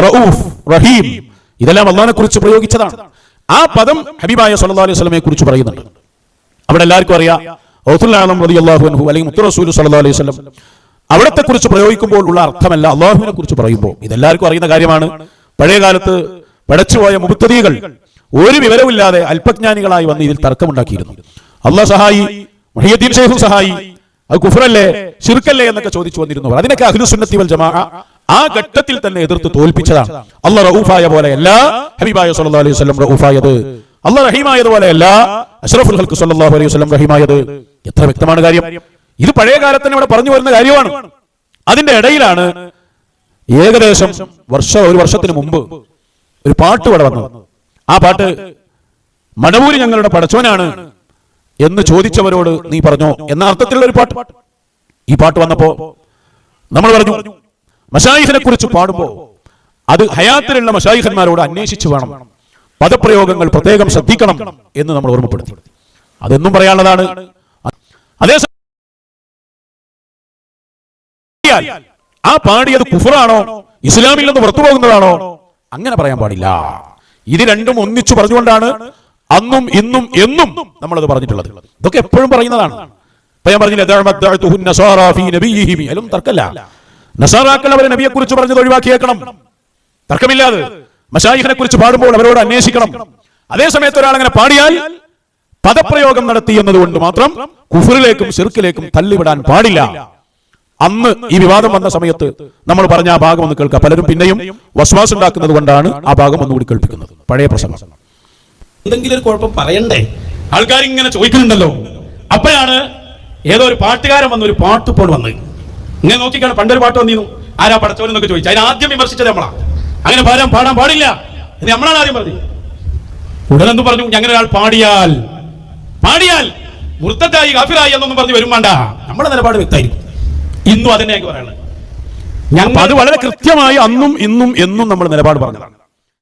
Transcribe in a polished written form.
റഊഫ്, റഹീം, ഇതെല്ലാം അള്ളാഹിനെ കുറിച്ച് പ്രയോഗിച്ചതാണ്. ആ പദം ഹബീബായ സല്ലല്ലാഹു അലൈഹി വസല്ലമയെ കുറിച്ച് പറയുന്നുണ്ട്. അവിടെ എല്ലാവർക്കും അറിയാം ഔസുൽ ആലം റളിയല്ലാഹു അൻഹു അല്ലെങ്കിൽ മുത്തു റസൂൽ സല്ലല്ലാഹു അലൈഹി വസല്ലം അവിടത്തെ കുറിച്ച് പ്രയോഗിക്കുമ്പോൾ ഉള്ള അർത്ഥമല്ല അള്ളാഹുവിനെ കുറിച്ച് പറയുമ്പോൾ. ഇതെല്ലാവർക്കും അറിയുന്ന കാര്യമാണ്. പഴയ കാലത്ത് പടച്ചുപോയ മുബ്തദീകൾ ഒരു വിവരമില്ലാതെ അല്പജ്ഞാനികളായി വന്ന് ഇതിൽ തർക്കമുണ്ടാക്കിയിരുന്നു. അള്ളാഹ് സഹായി, മുഹയ്യിദ്ദീൻ ശൈഖ് സഹായി, അത് കുഫ്റല്ലേ ശിർക്കല്ലേ എന്നൊക്കെ ചോദിച്ചു വന്നിരുന്നവർ. അതിനൊക്കെ അഹ്ലുസ് സുന്നത്തി വൽ ജമാഅ ആ ഘട്ടത്തിൽ തന്നെ എതിർത്ത് തോൽപ്പിച്ചതാണ്. അള്ളാഹ് റഊഫായ പോലെയല്ല ഹബീബായ സല്ലല്ലാഹു അലൈഹി വസല്ലം റഊഫായത്, അള്ളാഹ് റഹീമായതുപോലെയല്ല അഷ്റഫുൽ ഖൽഖ് സല്ലല്ലാഹു അലൈഹി വസല്ലം റഹീമായത്. എത്ര വ്യക്തമാണ് കാര്യം. ഇത് പഴയ കാലത്ത് തന്നെ ഇവിടെ പറഞ്ഞു വരുന്ന കാര്യമാണ്. അതിന്റെ ഇടയിലാണ് ഏകദേശം ഒരു വർഷത്തിന് മുമ്പ് ഒരു പാട്ട് ഇവിടെ വന്നത്. ആ പാട്ട് മടവൂര് ഞങ്ങളുടെ പടച്ചോനാണ് എന്ന് ചോദിച്ചവരോട് നീ പറഞ്ഞോ എന്ന അർത്ഥത്തിലുള്ള ഒരു പാട്ട്. ഈ പാട്ട് വന്നപ്പോ നമ്മൾ പറഞ്ഞു മശായിഖിനെ കുറിച്ച് പാടുമ്പോ അത് ഹയാത്തിലുള്ള മശായിഖന്മാരോട് അന്വേഷിച്ചു വേണം, പദപ്രയോഗങ്ങൾ പ്രത്യേകം ശ്രദ്ധിക്കണം എന്ന് നമ്മൾ ഓർമ്മപ്പെടുത്തി. അതെന്നും പറയാനുള്ളതാണ്. അതേസമയം ആ പാടിയത് കുഫറാണോ ഇസ്ലാമിൽ നിന്ന് പുറത്തു പോകുന്നതാണോ അങ്ങനെ പറയാൻ പാടില്ല. ഇത് രണ്ടും ഒന്നിച്ചു പറഞ്ഞുകൊണ്ടാണ് അന്നും ഇന്നും എന്നും നമ്മളത് പറഞ്ഞിട്ടുള്ളത്. ഇതൊക്കെ എപ്പോഴും പറയുന്നതാണ്. ഇപ്പൊ ഞാൻ പറഞ്ഞില്ല അതിലും തർക്കമില്ല. നസാറാക്കൾ അവരെ നബിയെ കുറിച്ച് പറഞ്ഞത് ഒഴിവാക്കിയേക്കണം, തർക്കമില്ലാതെ. മശായിഖിനെ കുറിച്ച് പാടുമ്പോൾ അവരോട് അന്വേഷിക്കണം. അതേ സമയത്ത് ഒരാൾ അങ്ങനെ പാടിയാൽ പദപ്രയോഗം നടത്തി എന്നതുകൊണ്ട് മാത്രം കുഫറിലേക്കും ശിർക്കിലേക്കും തള്ളിവിടാൻ പാടില്ല. അന്ന് ഈ വിവാദം വന്ന സമയത്ത് നമ്മൾ പറഞ്ഞ ആ ഭാഗം ഒന്ന് കേൾക്കുക. പലരും പിന്നെയും വസ്വാസ് ഉണ്ടാക്കുന്നത് കൊണ്ടാണ് ആ ഭാഗം ഒന്നുകൂടി കേൾപ്പിക്കുന്നത്. പഴയ പ്രസംഗം. എന്തെങ്കിലും ഒരു കുഴപ്പം പറയണ്ടേ? ആൾക്കാർ ഇങ്ങനെ ചോദിക്കുന്നുണ്ടല്ലോ. അപ്പോഴാണ് ഏതോ ഒരു പാട്ടുകാരൻ വന്ന് ഒരു പാട്ട് ഇപ്പോൾ വന്ന് ഇങ്ങനെ നോക്കിക്കാണ്. പണ്ടൊരു പാട്ട് വന്നിരുന്നു, ആരാ പടച്ചോൻ എന്നൊക്കെ ചോദിച്ചു. അതിന് ആദ്യം വിമർശിച്ചത് നമ്മളാ. അങ്ങനെ പാടാൻ പാടില്ല എന്ന് നമ്മളാണ് ആദ്യം പറഞ്ഞത്. ഉടനെന്തു പറഞ്ഞു, അങ്ങനെ ഒരാൾ പാടിയാൽ മുർത്തദായി കാഫിറായി എന്നൊന്നും പറഞ്ഞു വരും വേണ്ട. നമ്മുടെ നിലപാട് വ്യക്തമായിരിക്കും. ഇന്നും അതിനെ പറയുന്നത്. അത് വളരെ കൃത്യമായി അന്നും ഇന്നും എന്നും നമ്മൾ നിലപാട് പറഞ്ഞതാണ്.